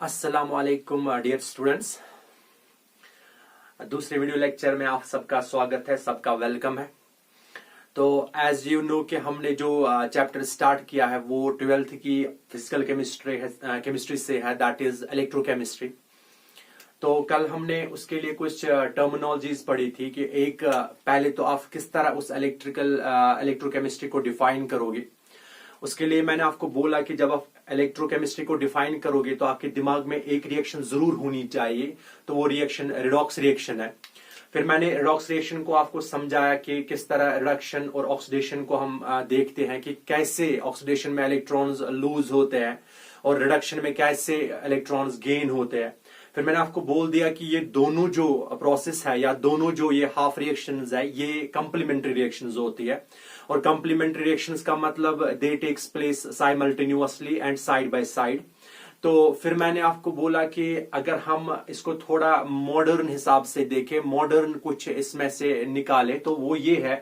अस्सलामुअलैकुम dear students. दूसरे video lecture में आप सबका स्वागत है, सबका वेलकम है। तो एज यू नो कि हमने जो चैप्टर स्टार्ट किया है वो 12th की फिजिकल केमिस्ट्री से है, दैट इज इलेक्ट्रोकेमिस्ट्री। तो कल हमने उसके लिए कुछ टर्मिनोलॉजीज पढ़ी थी कि एक पहले तो आप किस तरह उस इलेक्ट्रोकेमिस्ट्री को डिफाइन करोगे। उसके लिए मैंने आपको बोला कि जब आप इलेक्ट्रोकेमिस्ट्री को डिफाइन करोगे तो आपके दिमाग में एक रिएक्शन जरूर होनी चाहिए, तो वो रिएक्शन रिडॉक्स रिएक्शन है। फिर मैंने रिडॉक्स रिएक्शन को आपको समझाया कि किस तरह रिडक्शन और ऑक्सीडेशन को हम देखते हैं कि कैसे ऑक्सीडेशन में इलेक्ट्रॉन्स लूज होते हैं और रिडक्शन में कैसे इलेक्ट्रॉन्स गेन होते हैं। फिर मैंने आपको बोल दिया कि ये दोनों जो प्रोसेस है या दोनों जो ये हाफ रिएक्शंस है ये कंप्लीमेंट्री रिएक्शंस होती है। और कंप्लीमेंट्री रिएक्शंस का मतलब they takes place simultaneously and side by side. तो फिर मैंने आपको बोला कि अगर हम इसको थोड़ा मॉडर्न हिसाब से देखें, मॉडर्न कुछ इसमें से निकाले, तो वो ये है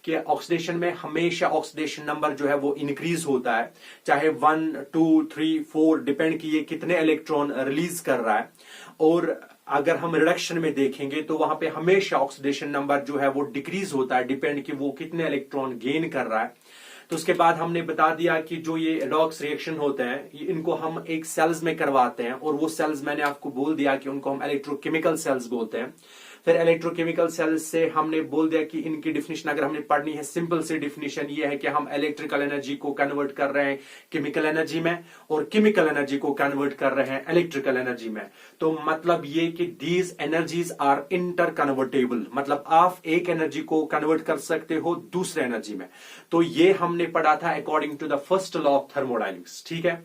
कि ऑक्सीडेशन में हमेशा ऑक्सीडेशन नंबर जो है वो इंक्रीज होता है, चाहे 1, 2, 3, 4 डिपेंड कि ये कितने इलेक्ट्रॉन रिलीज कर रहा है। और अगर हम रिडक्शन में देखेंगे तो वहां पे हमेशा ऑक्सीडेशन नंबर जो है वो डिक्रीज होता है, डिपेंड कि वो कितने इलेक्ट्रॉन गेन कर रहा है। तो उसके बाद हमने बता दिया कि जो ये रिडॉक्स रिएक्शन होते हैं इनको हम एक सेल्स में करवाते हैं, और वो सेल्स मैंने आपको बोल दिया कि उनको हम इलेक्ट्रोकेमिकल सेल्स बोलते हैं। फिर इलेक्ट्रोकेमिकल सेल्स से हमने बोल दिया कि इनकी डिफिनेशन अगर हमने पढ़नी है, सिंपल सी डिफिनेशन ये है कि हम इलेक्ट्रिकल एनर्जी को कन्वर्ट कर रहे हैं केमिकल एनर्जी में और केमिकल एनर्जी को कन्वर्ट कर रहे हैं इलेक्ट्रिकल एनर्जी में। तो मतलब ये कि these energies are inter convertible, मतलब आप एक एनर्जी को कन्वर्ट कर सकते हो दूसरे एनर्जी में। तो ये हमने पढ़ा था according to the first law of thermodynamics, ठीक है।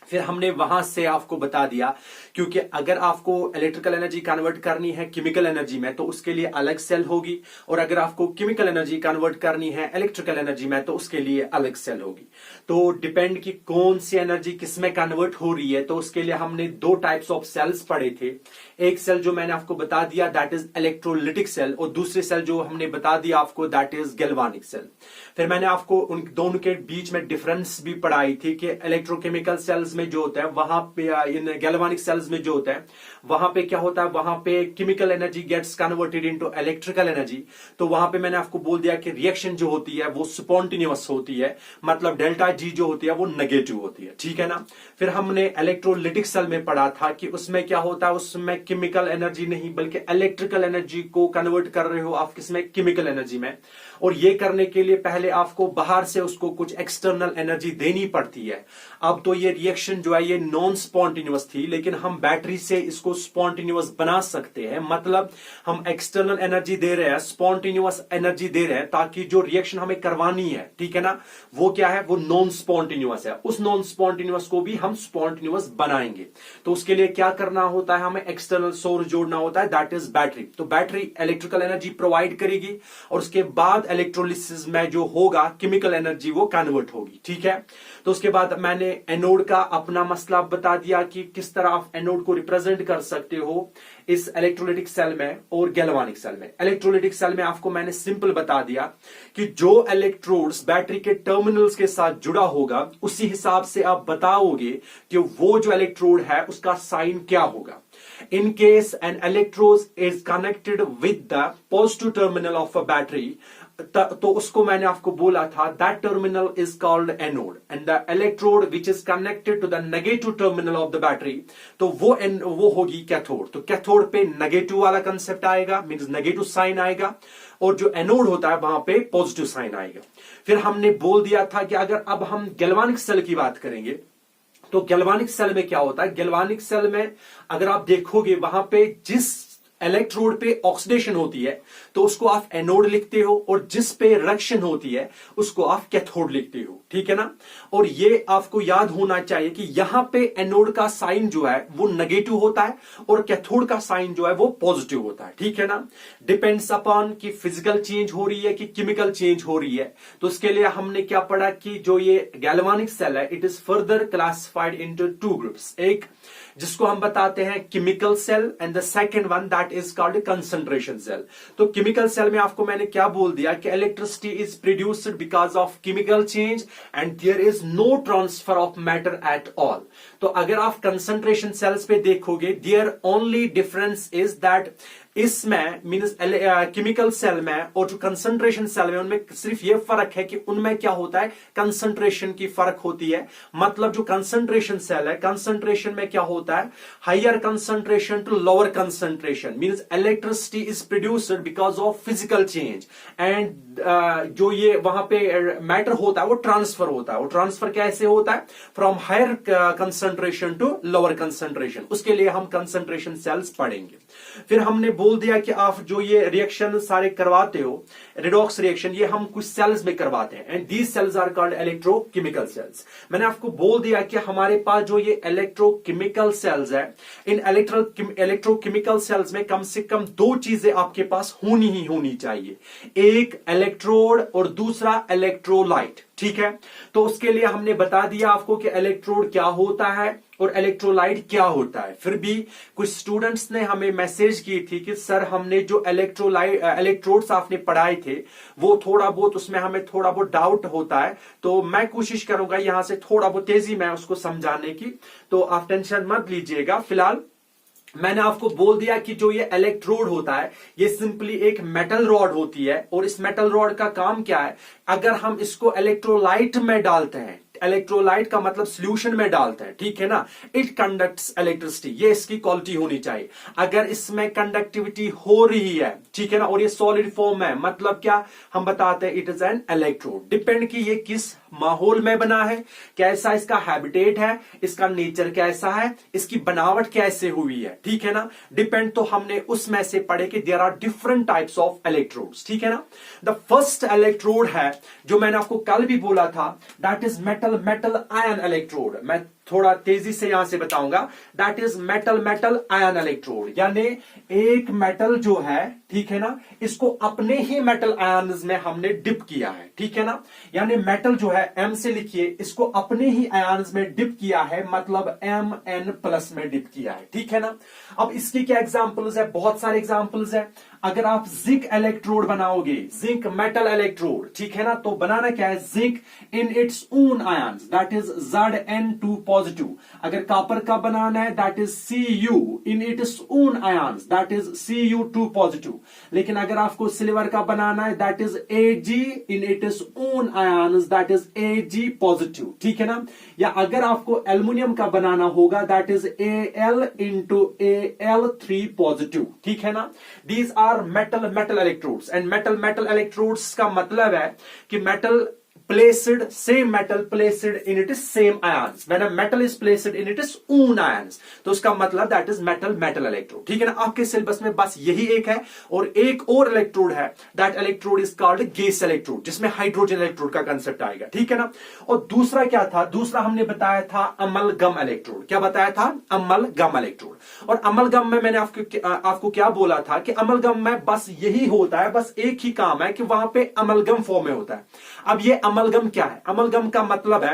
फिर हमने वहां से आपको बता दिया क्योंकि अगर आपको इलेक्ट्रिकल एनर्जी कन्वर्ट करनी है केमिकल एनर्जी में तो उसके लिए अलग सेल होगी, और अगर आपको केमिकल एनर्जी कन्वर्ट करनी है इलेक्ट्रिकल एनर्जी में तो उसके लिए अलग सेल होगी। तो डिपेंड कि कौन सी एनर्जी किसमें कन्वर्ट हो रही है, तो उसके लिए हमने दो टाइप्स ऑफ सेल्स पढ़े थे। एक सेल जो मैंने आपको बता दिया दैट इज इलेक्ट्रोलिटिक सेल, और दूसरी सेल जो हमने बता दिया आपको दैट इज गैल्वानिक सेल। फिर मैंने आपको उन दोनों के बीच में डिफरेंस भी पढ़ाई थी कि इलेक्ट्रोकेमिकल सेल्स में जो होता है वहां पे, इन गैल्वानिक सेल्स में जो होता है वहां पे क्या होता है, वहां पे chemical energy gets converted into electrical energy. तो वहां पे मैंने आपको बोल दिया कि रिएक्शन जो होती है वो स्पॉन्टेनियस होती है, मतलब डेल्टा जी जो होती है वो नेगेटिव होती है, ठीक है ना। फिर हमने इलेक्ट्रोलिटिक सेल में पढ़ा था कि उसमें क्या होता है, उसमें केमिकल एनर्जी नहीं बल्कि इलेक्ट्रिकल एनर्जी को कन्वर्ट कर रहे हो आप किसमें, केमिकल एनर्जी में। और ये करने के लिए पहले आपको बाहर से उसको कुछ एक्सटर्नल एनर्जी देनी पड़ती है। अब तो ये रिएक्शन जो है ये नॉन स्पॉन्टेनियस थी, लेकिन हम बैटरी से इसको स्पॉन्टेनियस बना सकते हैं, मतलब हम एक्सटर्नल एनर्जी दे रहे हैं, स्पॉन्टेनियस एनर्जी दे रहे हैं, ताकि जो रिएक्शन हमें करवानी है, ठीक है ना, वो क्या है, वो नॉन स्पॉन्टेनियस है। उस नॉन स्पॉन्टेनियस को भी हम स्पॉन्टेनियस बनाएंगे। तो उसके लिए क्या करना होता है, हमें एक्सटर्नल सोर्स जोड़ना होता है, दैट इज बैटरी। तो बैटरी इलेक्ट्रिकल एनर्जी प्रोवाइड करेगी और उसके बाद इलेक्ट्रोलिसिस में जो होगा केमिकल एनर्जी वो कन्वर्ट होगी, ठीक है। तो उसके बाद मैंने एनोड का अपना मसला बता दिया कि किस तरह आप एनोड को रिप्रेजेंट कर सकते हो इस इलेक्ट्रोलिटिक सेल में और गैल्वानिक सेल में। इलेक्ट्रोलिटिक सेल में आपको मैंने सिंपल बता दिया कि जो इलेक्ट्रोड्स बैटरी के टर्मिनल्स के साथ जुड़ा होगा उसी हिसाब से आप बताओगे कि वो जो इलेक्ट्रोड है उसका साइन क्या होगा। In case an electrode is connected with the positive terminal of a battery, तो उसको मैंने आपको बोला था that terminal is called anode, and the electrode which is connected to the negative terminal of the battery, तो वो होगी cathode. तो कैथोड पे नेगेटिव वाला कंसेप्ट आएगा, मींस नेगेटिव साइन आएगा, और जो एनोड होता है वहां पे पॉजिटिव साइन आएगा। फिर हमने बोल दिया था कि अगर अब हम गैल्वानिक सेल की बात करेंगे तो गैल्वानिक सेल में क्या होता है, गैल्वानिक सेल में अगर आप देखोगे वहां पे जिस इलेक्ट्रोड पे ऑक्सीडेशन होती है तो उसको आप एनोड लिखते हो, और जिस पे रिडक्शन होती है उसको आप कैथोड लिखते हो, ठीक है ना। और ये आपको याद होना चाहिए कि यहां पे एनोड का साइन जो है वो नेगेटिव होता है और कैथोड का साइन जो है वो पॉजिटिव होता है, ठीक है ना। डिपेंड्स अपॉन कि फिजिकल चेंज हो रही है कि केमिकल चेंज हो रही है। तो उसके लिए हमने क्या पढ़ा कि जो ये गैल्वानिक सेल है it is further classified into 2 groups, एक जिसको हम बताते हैं chemical cell and the second one that is called concentration cell. तो केमिकल सेल में आपको मैंने क्या बोल दिया कि electricity is produced because of chemical change and there is no transfer of matter at all. तो अगर आप कंसंट्रेशन सेल्स पे देखोगे, there only difference is that इसमें मींस केमिकल सेल में और जो कंसंट्रेशन सेल में, उनमें सिर्फ ये फर्क है कि उनमें क्या होता है, कंसंट्रेशन की फर्क होती है। मतलब जो कंसंट्रेशन सेल है, कंसंट्रेशन में क्या होता है, higher concentration to lower concentration means electricity is produced because of physical change and जो ये वहां पे मैटर होता है वो ट्रांसफर होता है। वो ट्रांसफर कैसे होता है, from higher concentration to lower concentration. उसके लिए हम कंसंट्रेशन सेल्स पढ़ेंगे। फिर हमने बोल दिया कि आप जो ये रिएक्शन सारे करवाते हो, रिडॉक्स रिएक्शन, ये हम कुछ सेल्स में करवाते हैं and these cells are called electrochemical cells. मैंने आपको बोल दिया कि हमारे पास जो ये इलेक्ट्रोकेमिकल सेल्स है, इन इलेक्ट्रोकेमिकल सेल्स में कम से कम दो चीजें आपके पास होनी ही होनी चाहिए, एक इलेक्ट्रोड और दूसरा इलेक्ट्रोलाइट। ठीक है, तो उसके लिए हमने बता दिया आपको कि इलेक्ट्रोड क्या होता है और इलेक्ट्रोलाइट क्या होता है। फिर भी कुछ स्टूडेंट्स ने हमें मैसेज की थी कि सर हमने जो इलेक्ट्रोड्स आपने पढ़ाए थे वो थोड़ा बहुत उसमें हमें थोड़ा बहुत डाउट होता है, तो मैं कोशिश करूंगा यहां से थोड़ा बहुत तेजी में उसको समझाने की, तो आप टेंशन मत लीजिएगा। फिलहाल मैंने आपको बोल दिया कि जो ये इलेक्ट्रोड होता है ये सिंपली एक मेटल रॉड होती है और इस मेटल रॉड का काम क्या है, अगर हम इसको इलेक्ट्रोलाइट में डालते हैं, इलेक्ट्रोलाइट का मतलब सॉल्यूशन में डालते हैं, ठीक है ना, इट कंडक्ट्स इलेक्ट्रिसिटी, ये इसकी क्वालिटी होनी चाहिए। अगर इसमें कंडक्टिविटी हो रही है, ठीक है ना, और ये सॉलिड फॉर्म है, मतलब क्या हम बताते हैं, it is an electrode. Depend कि ये किस माहौल में बना है, कैसा इसका हैबिटेट है, इसका नेचर कैसा है, इसकी बनावट कैसे हुई है, ठीक है ना, डिपेंड। तो हमने उसमें से पढ़े कि there are different types of electrodes, ठीक है ना। द फर्स्ट इलेक्ट्रोड है जो मैंने आपको कल भी बोला था, that is metal ion electrode. मैं थोड़ा तेजी से यहां से बताऊंगा, that is metal ion electrode, यानी एक मेटल जो है, ठीक है ना, इसको अपने ही मेटल आयन्स में हमने डिप किया है, ठीक है ना, यानी मेटल जो है एम से लिखिए, इसको अपने ही आयन्स में डिप किया है, मतलब Mn+ में डिप किया है, ठीक है ना। अब इसकी क्या एग्जांपल्स है, बहुत सारे एग्जांपल्स है। अगर आप जिंक इलेक्ट्रोड बनाओगे, जिंक मेटल इलेक्ट्रोड, ठीक है ना, तो बनाना क्या है, zinc in its own ions, that is Zn2 positive. अगर कॉपर का बनाना है, that is Cu in its own ions, that is Cu2 positive. लेकिन अगर आपको सिल्वर का बनाना है, that is Ag in its own ions, that is Ag positive, ठीक है ना। या अगर आपको एल्युमिनियम का बनाना होगा, that is Al into Al3 positive, ठीक है ना। These are metal electrodes and metal electrodes का मतलब है कि metal placed, same metal placed in its same ions. When a metal is placed in its own ions, तो उसका मतलब that is metal electrode, ठीक है ना। आपके सिलेबस में बस यही एक है और एक और इलेक्ट्रोड है, that electrode is called gas electrode, जिसमें हाइड्रोजन इलेक्ट्रोड का कंसेप्ट आएगा, ठीक है ना। और दूसरा क्या था, दूसरा हमने बताया था अमलगम इलेक्ट्रोड। क्या बताया था, अमलगम इलेक्ट्रोड। और अमलगम में मैंने आपको क्या बोला था कि अमलगम में बस यही होता है, बस एक ही काम है कि वहां पे अमलगम फॉर्म में होता है। अब ये अमलगम क्या है, अमलगम का मतलब है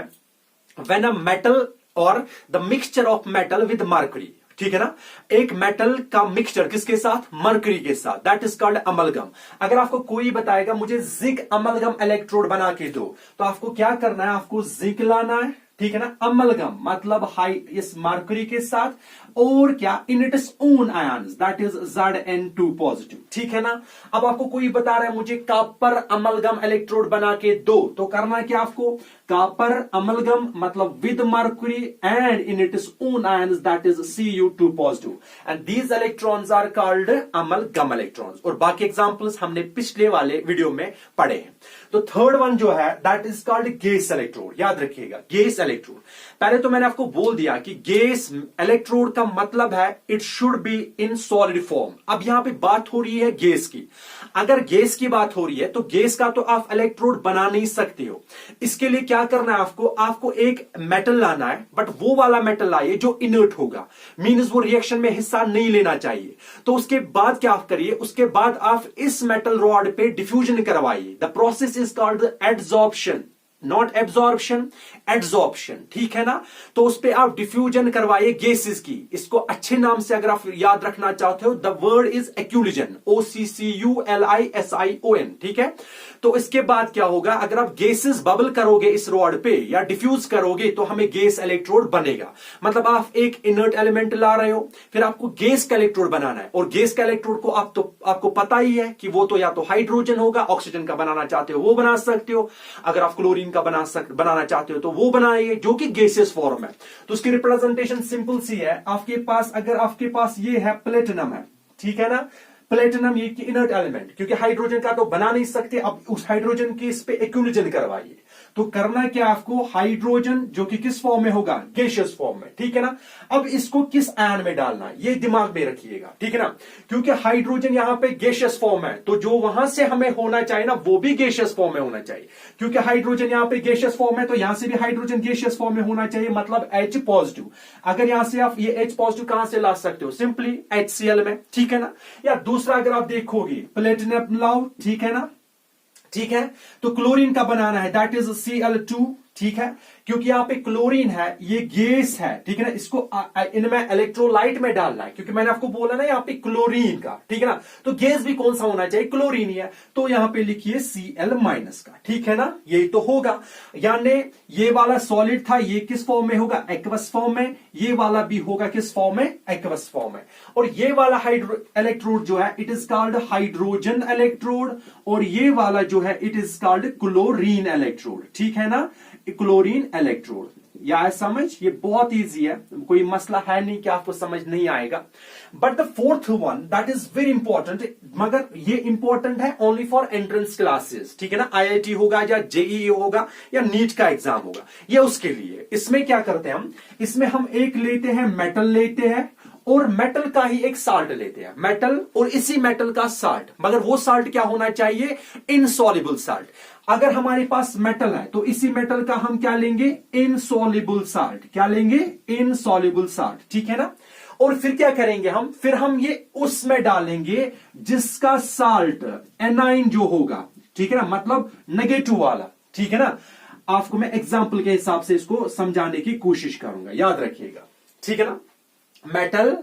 व्हेन अ मेटल और the mixture of metal with mercury, ठीक है ना, एक मेटल का मिक्सचर किसके साथ, मर्करी के साथ, दैट इज कॉल्ड अमलगम। अगर आपको कोई बताएगा मुझे जिंक अमलगम इलेक्ट्रोड बना के दो, तो आपको क्या करना है, आपको जिंक लाना है, ठीक है ना, अमलगम मतलब हाई इस मर्करी के साथ, और क्या, इन its own ions, that is Zn2 positive, ठीक है ना। अब आपको कोई बता रहा है मुझे कॉपर अमलगम इलेक्ट्रोड बना के दो, तो करना क्या आपको, कॉपर अमलगम मतलब with mercury and in its own ions, that is Cu2 positive, and these electrons are called amalgam electrons. और बाकी एग्जांपल्स हमने पिछले वाले वीडियो में पढ़े हैं। तो थर्ड वन जो है, that is called gas electrode. याद रखिएगा, गैस इलेक्ट्रोड। पहले तो मैंने आपको बोल दिया कि गैस इलेक्ट्रोड का मतलब है it should be in solid form. अब यहां पे बात हो रही है गैस की। अगर गैस की बात हो रही है तो गैस का तो आप इलेक्ट्रोड बना नहीं सकते हो। इसके लिए क्या करना है, आपको एक मेटल लाना है, बट वो वाला मेटल लाइए जो इनर्ट होगा, मींस वो रिएक्शन में हिस्सा नहीं लेना चाहिए। तो उसके बाद क्या आप करिए, उसके बाद आप इस मेटल रॉड पे डिफ्यूजन करवाइए। The process is called adsorption, not absorption, adsorption, ठीक है ना। तो उस पे आप डिफ्यूजन करवाइए गैसेस की। इसको अच्छे नाम से अगर आप याद रखना चाहते हो, द वर्ड इज एक्यूलिजन, OCCULISION, ठीक है। तो इसके बाद क्या होगा, अगर आप गैसेस बबल करोगे इस रॉड पे या डिफ्यूज करोगे तो हमें गैस इलेक्ट्रोड बनेगा। मतलब आप एक इनर्ट एलिमेंट ला रहे हो, फिर आपको गैस का इलेक्ट्रोड बनाना है, और गैस का इलेक्ट्रोड को आपको पता ही है कि वो तो या तो हाइड्रोजन होगा, ऑक्सीजन का बनाना चाहते हो वो बना सकते हो, अगर आप क्लोरीन का बनाना चाहते हो तो वो बनाइए, जो कि गैसियस फॉर्म है। तो उसकी रिप्रेजेंटेशन सिंपल सी है। आपके पास अगर आपके पास ये है प्लेटिनम है, ठीक है ना, प्लेटिनम ये की इनर्ट एलिमेंट, क्योंकि हाइड्रोजन का तो बना नहीं सकते, अब उस हाइड्रोजन की इस पे एक्यूलिजन करवाइए। तो करना क्या आपको, हाइड्रोजन जो कि किस फॉर्म में होगा, गैसियस फॉर्म में, ठीक है ना। अब इसको किस आयन में डालना है ये दिमाग में रखिएगा, ठीक है ना, क्योंकि हाइड्रोजन यहां पे गैसियस फॉर्म है, तो जो वहां से हमें होना चाहिए ना वो भी गैसियस फॉर्म में होना चाहिए। क्योंकि हाइड्रोजन यहां पे गैसियस फॉर्म है तो यहां से भी हाइड्रोजन गैसियस फॉर्म में होना चाहिए, मतलब H पॉजिटिव। अगर यहां से आप ये H पॉजिटिव कहां से ला सकते हो, सिंपली HCl में, ठीक है ना। या दूसरा अगर आप देखोगे प्लेटिनम लाओ, ठीक है ना, ठीक है। तो क्लोरीन का बनाना है, दैट इज Cl2, ठीक है, क्योंकि यहां पे क्लोरीन है, ये गैस है, ठीक है ना। इसको इनमें इलेक्ट्रोलाइट में डालना है, क्योंकि मैंने आपको बोला ना यहां पे क्लोरीन का, ठीक है ना। तो गैस भी कौन सा होना चाहिए, क्लोरीन ही है, तो यहां पे लिखिए Cl- का, ठीक है ना, यही तो होगा। यानी ये वाला सॉलिड था, ये किस फॉर्म में होगा, एक्वस फॉर्म में, ये वाला भी होगा किस फॉर्म में, एक्वस फॉर्म में। और ये वाला इलेक्ट्रोड जो है it is called hydrogen electrode, और ये वाला जो है it is called chlorine electrode, ठीक है ना, क्लोरीन इलेक्ट्रोड। या समझ, ये बहुत इजी है, कोई मसला है नहीं कि आपको समझ नहीं आएगा। But the fourth one that is very important, मगर ये इंपॉर्टेंट है ओनली फॉर एंट्रेंस क्लासेस, ठीक है ना। IIT होगा या JEE होगा या नीट का एग्जाम होगा, ये उसके लिए। इसमें क्या करते हैं हम, इसमें हम एक लेते हैं मेटल लेते हैं, और मेटल का ही एक साल्ट लेते हैं, मेटल और इसी मेटल का साल्ट, मगर वो साल्ट क्या होना चाहिए, इनसॉल्युबल साल्ट। अगर हमारे पास मेटल है तो इसी मेटल का हम क्या लेंगे, इनसॉल्युबल साल्ट, क्या लेंगे, इनसॉल्युबल साल्ट, ठीक है ना। और फिर क्या करेंगे हम, फिर हम ये उसमें डालेंगे जिसका साल्ट एनाइन जो होगा, ठीक है ना, मतलब नेगेटिव वाला, ठीक है ना। आपको मैं एग्जांपल के हिसाब से इसको समझाने की कोशिश करूंगा, याद रखिएगा, ठीक है ना। Metal,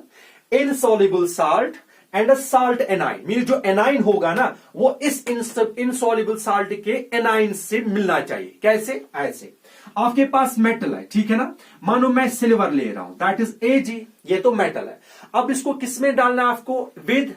insoluble salt and salt A9, mean जो एनाइन होगा ना वो इस इनसॉल्युबल साल्ट के एनाइन से मिलना चाहिए। कैसे, ऐसे आपके पास मेटल है, ठीक है ना, मानो मैं सिल्वर ले रहा हूं, दैट इज Ag, ये तो मेटल है। अब इसको किसमें डालना है आपको, विद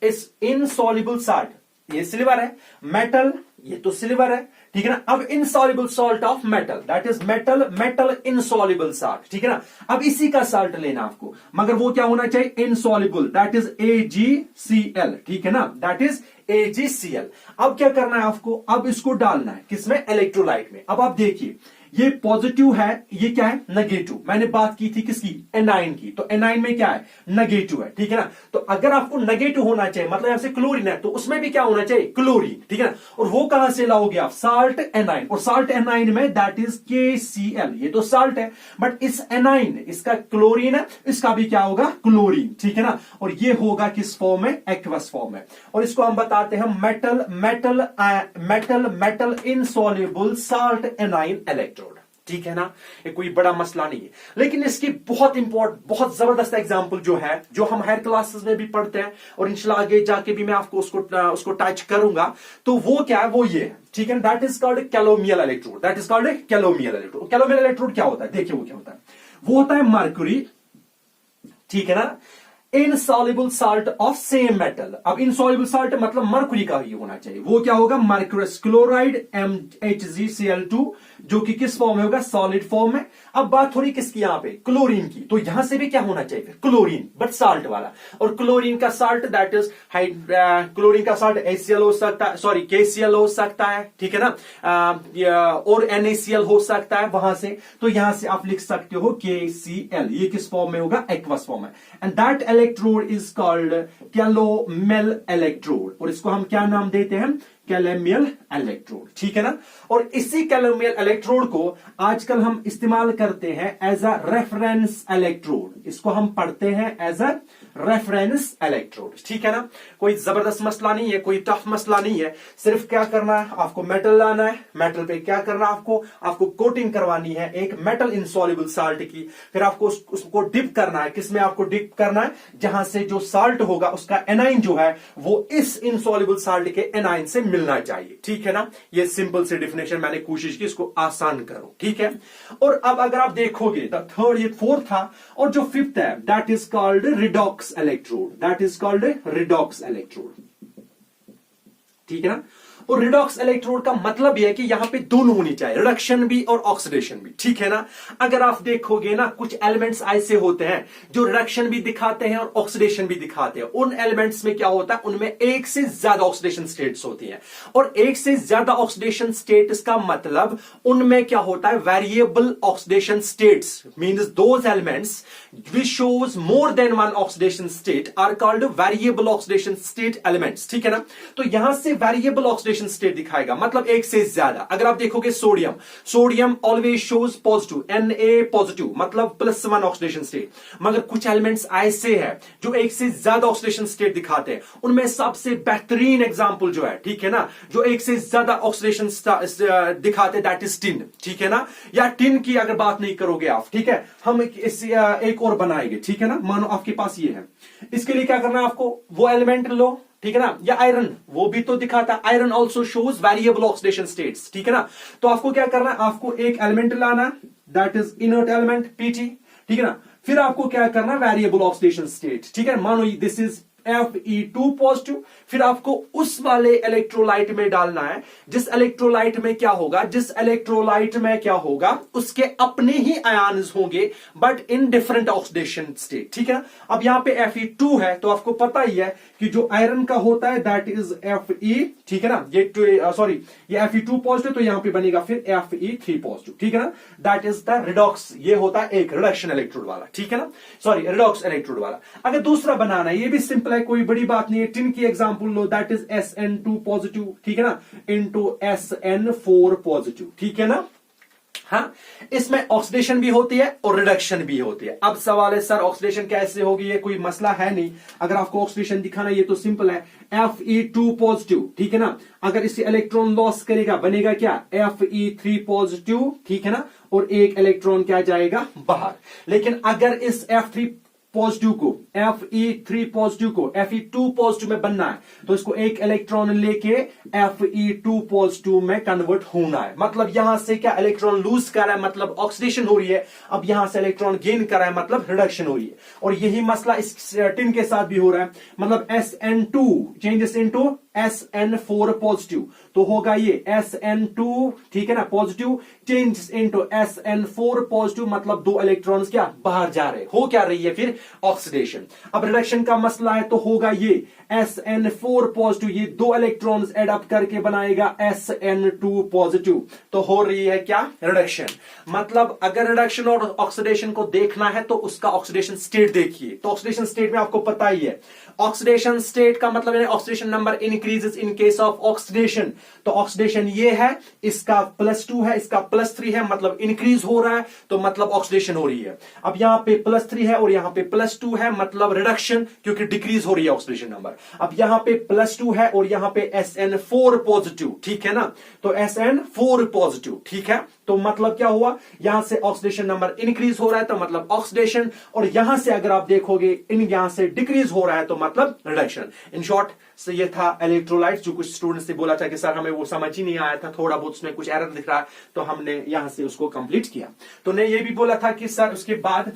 इस इनसॉल्युबल साल्ट, ये सिल्वर है, मेटल ये तो सिल्वर है, ठीक है ना। अब insoluble salt of metal, that is metal insoluble salt, ठीक है ना। अब इसी का साल्ट लेना आपको, मगर वो क्या होना चाहिए, इनसॉल्युबल, दैट इज AgCl, ठीक है ना, दैट इज AgCl। अब क्या करना है आपको, अब इसको डालना है किसमें, इलेक्ट्रोलाइट में। अब आप देखिए ये पॉजिटिव है, ये क्या है, नेगेटिव। मैंने बात की थी किसकी, एनाइन की, तो एनाइन में क्या है, नेगेटिव है, ठीक है ना। तो अगर आपको नेगेटिव होना चाहिए, मतलब यहां से क्लोरीन है, तो उसमें भी क्या होना चाहिए, क्लोरीन, ठीक है ना। और वो कहां से लाओगे आप, साल्ट एनाइन, और साल्ट एनाइन में दैट इज KCl, ये तो साल्ट है, बट इस एनाइन, इसका क्लोरीन है, इसका भी क्या होगा, क्लोरीन, ठीक है ना। और ये होगा किस फॉर्म में, एक्वस फॉर्म में। और इसको हम बताते हैं metal insoluble salt A9 electrode, ठीक है ना। ये कोई बड़ा मसला नहीं है, लेकिन इसकी बहुत जबरदस्त एग्जांपल जो है, जो हम हायर क्लासेस में भी पढ़ते हैं, और इंशाल्लाह आगे जाके भी मैं आपको उसको टच करूंगा, तो वो क्या है, वो ये है, ठीक है। That is called calomel electrode, that is called calomel electrode. Calomel electrode क्या होता है, देखिए वो क्या होता है, वो होता है मर्क्यूरी, ठीक है ना, insoluble salt of same metal. अब इनसॉल्युबल साल्ट मतलब मर्क्यूरी का ही होना चाहिए, वो क्या होगा, मर्क्यूरस क्लोराइड MHgCl2, जो कि किस फॉर्म में होगा, सॉलिड फॉर्म में। अब बात थोड़ी किसकी, यहां पे क्लोरीन की, तो यहां से भी क्या होना चाहिए, क्लोरीन, बट साल्ट वाला। और क्लोरीन का साल्ट दैट इज क्लोरीन का साल्ट HCl हो सकता है, सॉरी KCl हो सकता है, ठीक है ना, और NaCl हो सकता है वहां से। तो यहां से आप लिख सकते हो KCl, ये किस फॉर्म में होगा, एक्वस फॉर्म में। And that electrode is called calomel electrode, और इसको हम क्या नाम देते हैं, कैलेमियल इलेक्ट्रोड, ठीक है ना। और इसी कैलेमियल इलेक्ट्रोड को आजकल हम इस्तेमाल करते हैं एज अ रेफरेंस इलेक्ट्रोड, इसको हम पढ़ते हैं एज अ रेफरेंस इलेक्ट्रोड, ठीक है ना। कोई जबरदस्त मसला नहीं है, कोई टफ मसला नहीं है, सिर्फ क्या करना है, आपको मेटल लाना है, मेटल पे क्या करना है, आपको कोटिंग करवानी है एक मेटल इनसॉल्युबल साल्ट की, फिर आपको उसको डिप करना है, किसमें आपको डिप करना है, जहां से जो साल्ट होगा उसका एनाइन जो है वो इस इनसॉल्युबल साल्ट के एनाइन से मिलना चाहिए, ठीक है ना। ये सिंपल से डिफिनेशन मैंने कोशिश की इसको आसान करो, ठीक है। और अब अगर आप देखोगे तो थर्ड, ये फोर्थ था, और जो फिफ्थ है that is called redox electrode, that is called redox electrode, ठीक है ना। और रिडॉक्स इलेक्ट्रोड का मतलब यह है कि यहां पे दोनों होनी चाहिए, रिडक्शन भी और ऑक्सीडेशन भी, ठीक है ना। अगर आप देखोगे ना कुछ एलिमेंट्स ऐसे होते हैं जो रिडक्शन भी दिखाते हैं और ऑक्सीडेशन भी दिखाते हैं, उन एलिमेंट्स में क्या होता है, उनमें एक से ज्यादा ऑक्सीडेशन स्टेट्स होती हैं, और एक से ज्यादा ऑक्सीडेशन स्टेट्स का मतलब उनमें क्या होता है, variable oxidation states, means those elements which shows more than one oxidation state are called variable oxidation state elements, ठीक है ना। तो यहां से variable oxidation state दिखाएगा, मतलब एक से ज्यादा। अगर आप देखोगे sodium always shows positive, Na positive, मतलब +1 ऑक्सीडेशन स्टेट, मगर कुछ एलिमेंट्स ऐसे हैं जो एक से ज्यादा ऑक्सीडेशन स्टेट दिखाते हैं, उनमें सबसे बेहतरीन एग्जांपल जो है, ठीक है ना, जो एक से ज्यादा ऑक्सीडेशन दिखाते दैट इज टिन, ठीक है ना। या टिन की अगर बात नहीं करोगे आप, ठीक है, हम एक और बनाएंगे, ठीक है ना। मानो आपके पास ये है, इसके लिए क्या करना है आपको, वो एलिमेंट लो, ठीक है ना। या आयरन, वो भी तो दिखाता है, iron also shows variable oxidation states, ठीक है ना। तो आपको क्या करना है, आपको एक एलिमेंट लाना, that is inert element Pg, ठीक है ना। फिर आपको क्या करना, वेरिएबल ऑक्सीडेशन स्टेट, ठीक है। मानो दिस इज Fe2 पॉजिटिव, फिर आपको उस वाले इलेक्ट्रोलाइट में डालना है जिस इलेक्ट्रोलाइट में क्या होगा, उसके अपने ही आयन्स होंगे but in different oxidation state, ठीक है ना। अब यहां पे Fe2 है तो आपको पता ही है कि जो आयरन का होता है दैट इज Fe, ठीक है ना। ये Fe2 पॉजिटिव तो यहां पे बनेगा फिर Fe3 पॉजिटिव, ठीक है ना। दैट इज द रिडॉक्स, ये होता है एक रिडक्शन इलेक्ट्रोड वाला, ठीक है ना, रिडॉक्स इलेक्ट्रोड वाला। अगर दूसरा बनाना है, ये भी सिंपल है, कोई बड़ी बात नहीं है। टिन की example low, that is SN2 positive, ठीक है ना, इनटू SN4 पॉजिटिव, ठीक है ना। हाँ, इसमें ऑक्सीडेशन भी होती है और रिडक्शन भी होती है। अब सवाल है सर ऑक्सीडेशन कैसे होगी, ये कोई मसला है नहीं। अगर आपको ऑक्सीडेशन दिखाना ये तो सिंपल है, Fe2 पॉजिटिव, ठीक है ना, अगर इसे इलेक्ट्रॉन लॉस करेगा बनेगा क्या, Fe3 पॉजिटिव, ठीक है ना, और एक इलेक्ट्रॉन क्या जाएगा बाहर। लेकिन अगर इस Fe3 पॉजिटिव को Fe2 पॉजिटिव में बनना है तो इसको एक इलेक्ट्रॉन लेके Fe2 पॉजिटिव में कन्वर्ट होना है। मतलब यहां से क्या इलेक्ट्रॉन लूज कर रहा है, मतलब ऑक्सीडेशन हो रही है। अब यहां से इलेक्ट्रॉन गेन कर रहा है, मतलब रिडक्शन हो रही है। और यही मसला इस टिन के साथ भी हो रहा है, मतलब SN2 changes into SN4 positive, तो होगा ये SN2, ठीक है ना, positive change into SN4 positive, मतलब दो इलेक्ट्रॉन्स क्या बाहर जा रहे, हो क्या रही है फिर ऑक्सीडेशन। अब रिडक्शन का मसला है तो होगा ये SN4 पॉजिटिव, ये दो इलेक्ट्रॉन्स एड अप करके बनाएगा SN2 पॉजिटिव, तो हो रही है क्या रिडक्शन। मतलब अगर रिडक्शन और ऑक्सीडेशन को देखना है तो उसका ऑक्सीडेशन स्टेट देखिए। तो ऑक्सीडेशन स्टेट में आपको पता ही है, ऑक्सीडेशन स्टेट का मतलब है oxidation number increases in case of oxidation. तो ऑक्सीडेशन ये है, इसका +2 है, इसका +3 है, मतलब इंक्रीज हो रहा है, तो मतलब ऑक्सीडेशन हो रही है। अब यहां पे +3 है और यहां पे +2 है, मतलब रिडक्शन, क्योंकि डिक्रीज हो रही है ऑक्सीडेशन नंबर। अब यहां पे +2 है और यहां पे SN4 पॉजिटिव, ठीक है ना, तो SN4 पॉजिटिव, ठीक है। तो मतलब क्या हुआ, यहां से ऑक्सीडेशन नंबर इंक्रीज हो रहा है तो मतलब ऑक्सीडेशन, और यहां से अगर आप देखोगे यहां से डिक्रीज हो रहा है तो मतलब रिडक्शन। इन शॉर्ट से ये था इलेक्ट्रोलाइट्स, जो कुछ स्टूडेंट्स ने बोला था कि सर हमें वो समझ ही नहीं आया था, थोड़ा बहुत उसमें कुछ एरर दिख रहा है, तो हमने यहां से उसको कंप्लीट किया। तो ने ये भी बोला था कि सर उसके बाद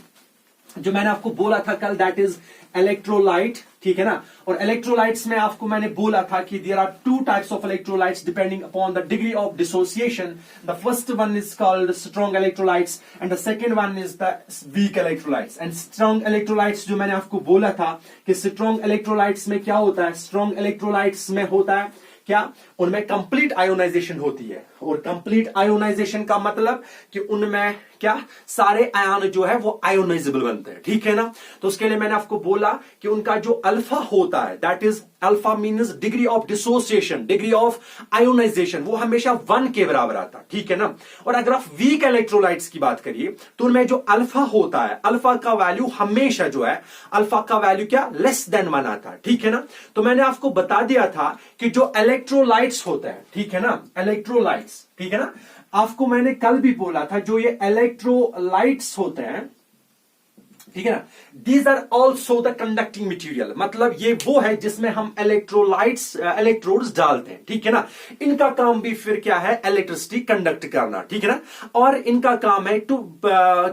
जो मैंने आपको बोला था कल, दैट इज इलेक्ट्रोलाइट, ठीक है ना। और इलेक्ट्रोलाइट्स में आपको मैंने बोला था कि there are 2 types of electrolytes depending upon the degree of dissociation. The first one is called strong electrolytes and the second one is the weak electrolytes. And strong electrolytes जो मैंने आपको बोला था कि स्ट्रॉन्ग इलेक्ट्रोलाइट्स में क्या होता है, स्ट्रॉन्ग इलेक्ट्रोलाइट्स में होता है क्या, उनमें कंप्लीट आयोनाइजेशन होती है। और कंप्लीट आयोनाइजेशन का मतलब कि उनमें क्या सारे आयन जो है वो आयोनाइजेबल बनते हैं, ठीक है ना। तो उसके लिए मैंने आपको बोला कि उनका जो अल्फा होता है, that is alpha means degree of dissociation, degree of ionisation, वो हमेशा 1 के बराबर आता है, ठीक है ना। और अगर आप वीक इलेक्ट्रोलाइट्स की बात करिए तो उनमें जो अल्फा होता है, अल्फा का वैल्यू हमेशा जो है, अल्फा का वैल्यू क्या लेस देन 1 आता है, ठीक है ना। तो मैंने आपको बता दिया था कि जो इलेक्ट्रोलाइट्स होते हैं, ठीक है ना, इलेक्ट्रोलाइट्स, ठीक है ना, आपको मैंने कल भी बोला था जो ये इलेक्ट्रोलाइट्स होते हैं, ठीक है ना, these are also the conducting material, मतलब ये वो है जिसमें हम इलेक्ट्रोड्स डालते हैं, ठीक है ना। इनका काम भी फिर क्या है, इलेक्ट्रिसिटी कंडक्ट करना, ठीक है ना। और इनका काम है टू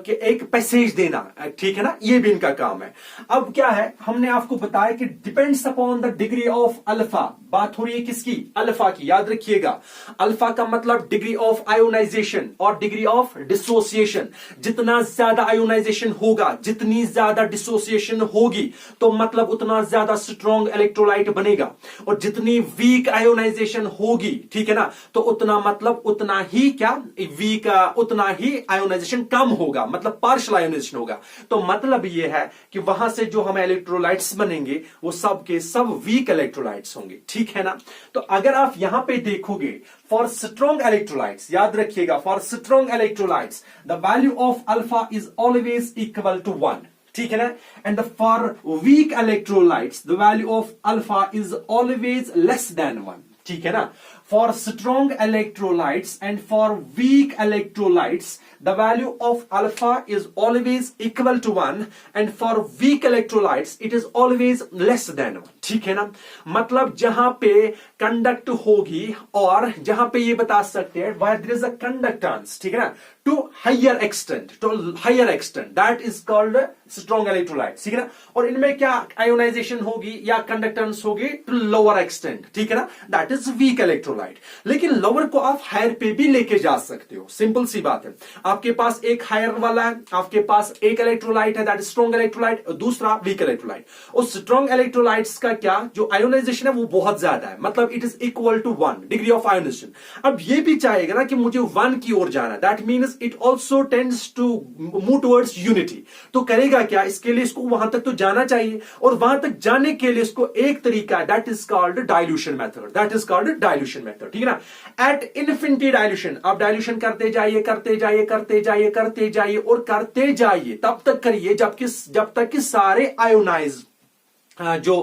एक पैसेज देना, ठीक है ना, ये भी इनका काम है। अब क्या है, हमने आपको बताया कि depends upon the degree of alpha, बात हो रही है किसकी, अल्फा की, याद रखिएगा। अल्फा का मतलब डिग्री ऑफ आयोनाइजेशन और डिग्री ऑफ डिसोसिएशन, जितना ज्यादा आयोनाइजेशन होगा, जितनी ज्यादा डिसोसिएशन होगी, तो मतलब उतना ज्यादा स्ट्रॉन्ग इलेक्ट्रोलाइट बनेगा। और जितनी वीक आयोनाइजेशन होगी, ठीक है ना, तो उतना मतलब उतना ही क्या वीक, उतना ही आयोनाइजेशन कम होगा, मतलब पार्शियल आयोनाइजेशन होगा। तो मतलब ये है कि वहां से जो हमें इलेक्ट्रोलाइट्स बनेंगे वो सब के सब वीक इलेक्ट्रोलाइट्स होंगे, ठीक है ना। तो अगर आप यहां पे देखोगे, फॉर स्ट्रॉन्ग इलेक्ट्रोलाइट्स, याद रखिएगा, for strong electrolytes the value of alpha is always equal to 1, ठीक है ना। And for weak electrolytes the value of alpha is always less than 1, ठीक है ना। For strong electrolytes and for weak electrolytes, the value of alpha is always equal to 1 and for weak electrolytes, it is always less than 1, ठीक है ना। मतलब जहां पे conduct होगी और जहां पे ये बता सकते हैं where there is a conductance, ठीक है ना, to higher extent, that is called strong electrolyte, ठीक है ना। और इनमें क्या आयोनाइजेशन होगी या कंडक्टेंस होगी to lower extent, ठीक है ना, that is weak electrolyte। लेकिन लोअर को आप हायर पे भी लेके जा सकते हो, सिंपल सी बात है। आपके पास एक हायर वाला है, आपके पास एक इलेक्ट्रोलाइट है, दैट इज स्ट्रॉन्ग इलेक्ट्रोलाइट, और दूसरा वीक इलेक्ट्रोलाइट। उस स्ट्रॉन्ग इलेक्ट्रोलाइट्स का क्या जो आयोनाइजेशन है वो बहुत ज्यादा है, मतलब it is equal to 1 degree of ionisation. अब ये भी चाहेगा ना कि मुझे 1 की ओर जाना, that means it also tends to move towards unity. तो करेगा क्या, इसके लिए इसको वहां तक तो जाना चाहिए, और वहां तक जाने के लिए इसको एक तरीका है, that is called dilution method, that is called dilution method, ठीक है ना। एट इन्फिनिटी डाइल्यूशन, आप डाइल्यूशन करते जाइए करते जाइए करते जाइए करते जाइए और करते जाइए, तब तक करिए जब तक कि सारे आयोनाइज जो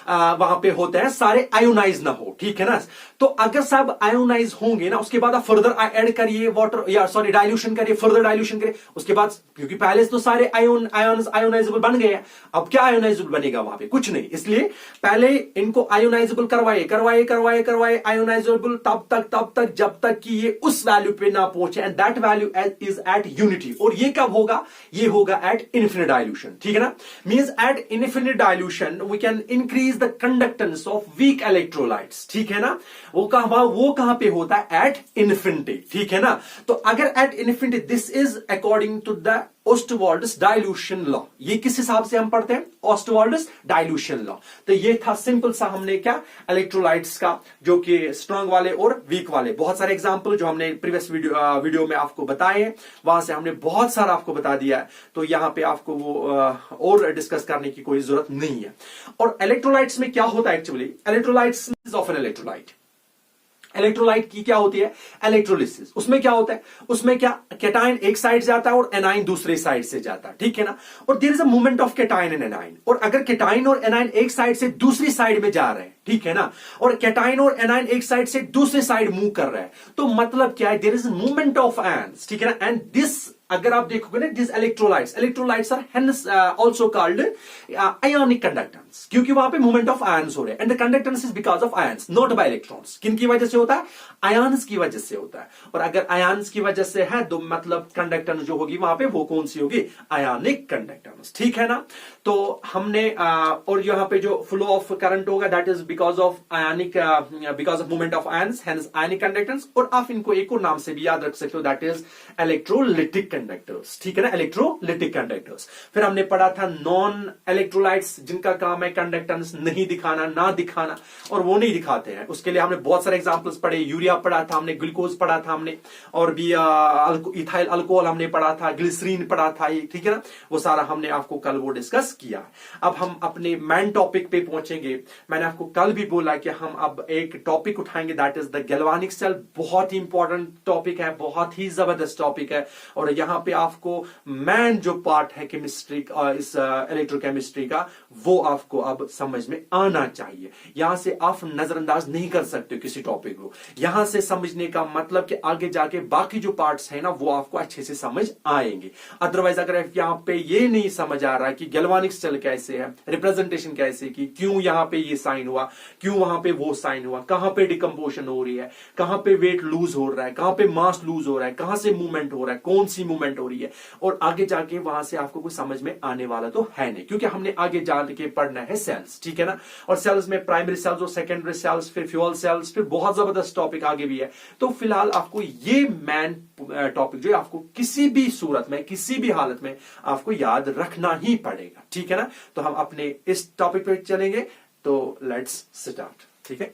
वहां पे होते हैं सारे आयोनाइज ना हो, ठीक है ना। तो अगर सब आयोनाइज होंगे ना, उसके बाद आप फर्दर ऐड करिए वाटर, या सॉरी डाइल्यूशन करिए, फर्दर डाइल्यूशन करिए, उसके बाद क्योंकि पहले से तो सारे आयोनाइजेबल बन गए हैं, अब क्या आयोनाइजेबल बनेगा वहां पे, कुछ नहीं। इसलिए पहले इनको आयोनाइजेबल करवाइए करवाइए करवाइए करवाइए आयोनाइजेबल तब तक जब तक कि ये उस वैल्यू पे ना पहुंचे, and that value is eight unity. और ये कब होगा, ये होगा एट इन्फिनिट डाइल्यूशन, ठीक है ना। Means at infinite dilution we can increase the conductance of weak electrolytes, ठीक है ना। वो कहां पे होता है, एट इन्फिनिटी, ठीक है ना। तो अगर at infinity, this is according to the Ostwald's dilution law. ये किस हिसाब से हम पढ़ते हैं, ओस्टवाल्ड्स डाइल्यूशन लॉ। तो ये था सिंपल सा हमने क्या इलेक्ट्रोलाइट्स का, जो कि स्ट्रांग वाले और वीक वाले, बहुत सारे एग्जांपल जो हमने प्रीवियस वीडियो में आपको बताए हैं, वहां से हमने बहुत सारा आपको बता दिया है। तो यहां पे आपको वो और डिस्कस करने की कोई जरूरत नहीं है। और इलेक्ट्रोलाइट्स में क्या होता है actually, electrolytes of an electrolyte, electrolyte की क्या होती है, इलेक्ट्रोलिसिस। उसमें क्या होता है, उसमें क्या कैटायन एक साइड जाता है और एनाइन दूसरे साइड से जाता है, ठीक है ना। और there is a movement of cation and anion, और अगर कैटायन और एनाइन एक साइड से दूसरी साइड में जा रहे हैं, ठीक है ना, और कैटायन और एनाइन एक साइड से दूसरी साइड मूव कर रहे हैं, तो मतलब क्या है, there is movement of ions, ठीक है ना। एंड दिस अगर आप देखोगे ना, this electrolytes are hence also called ionic conductance, क्योंकि वहां पे मूवमेंट ऑफ आयंस हो रहे हैं, and the conductance is because of ions, not by electrons. किन की वजह से होता है, आयंस की वजह से होता है। और अगर आयंस की वजह से है तो मतलब कंडक्टेंस जो होगी वहां पे वो कौन सी होगी, आयोनिक कंडक्टेंस, ठीक है ना। तो हमने और यहां पे जो फ्लो ऑफ करंट होगा, that is because of ionic because of movement of ions, hence ionic conductance. और आप इनको एक और नाम से भी याद रख सकते हो, दैट इज इलेक्ट्रोलिटिक कंडक्टर्स, ठीक है ना, इलेक्ट्रोलिटिक कंडक्टर्स। फिर हमने पढ़ा था नॉन इलेक्ट्रोलाइट्स, जिनका काम है कंडक्टेंस नहीं दिखाना, ना दिखाना, और वो नहीं दिखाते हैं। उसके लिए हमने बहुत सारे एग्जांपल्स पढ़े, यूरिया पढ़ा था हमने, ग्लूकोज पढ़ा था हमने, और भी इथाइल अल्कोहल हमने पढ़ा था, ग्लिसरीन पढ़ा था, ठीक है ना, वो सारा हमने आपको कल वो डिस्कस किया। अब हम अपने मेन टॉपिक पे पहुंचेंगे। मैंने आपको कल भी बोला कि हम अब एक टॉपिक उठाएंगे, that is the galvanic cell. बहुत ही इंपॉर्टेंट टॉपिक है, बहुत ही जबरदस्त टॉपिक है, और यहां पे आपको मेन जो पार्ट है केमिस्ट्री इस इलेक्ट्रोकेमिस्ट्री का, वो आपको अब समझ में आना चाहिए। यहां से आप नजरअंदाज नहीं कर सकते किसी टॉपिक को। यहां से समझने का मतलब कि आगे जाके बाकी जो पार्ट्स है ना, वो आपको अच्छे से समझ आएंगे। अदरवाइज अगर यहां पे ये नहीं समझ आ रहा कि गैल्वानिक सेल कैसे है, रिप्रेजेंटेशन कैसे की, क्यों यहां पे ये साइन हुआ, क्यों वहां पे वो साइन हुआ, कहां पे डिकम्पोजिशन हो रही है, कहां पे वेट लूज हो रहा है, कहां पे मास लूज हो रहा है, कहां से मूवमेंट हो रहा है, कौन सी मूवमेंट हो रही है, और आगे जाके वहां से आपको कुछ समझ में आने वाला तो है नहीं, क्योंकि हमने आगे जाके पढ़ना है सेल्स, ठीक है ना। और सेल्स में प्राइमरी सेल्स और सेकेंडरी सेल्स, फिर फ्यूल सेल्स, फिर बहुत जबरदस्त टॉपिक आगे भी है। तो फिलहाल आपको ये मेन टॉपिक जो है आपको किसी भी सूरत में, किसी भी हालत में आपको याद रखना ही पड़ेगा, ठीक है ना। तो हम अपने इस टॉपिक पे चलेंगे, तो लेट्स स्टार्ट, ठीक है।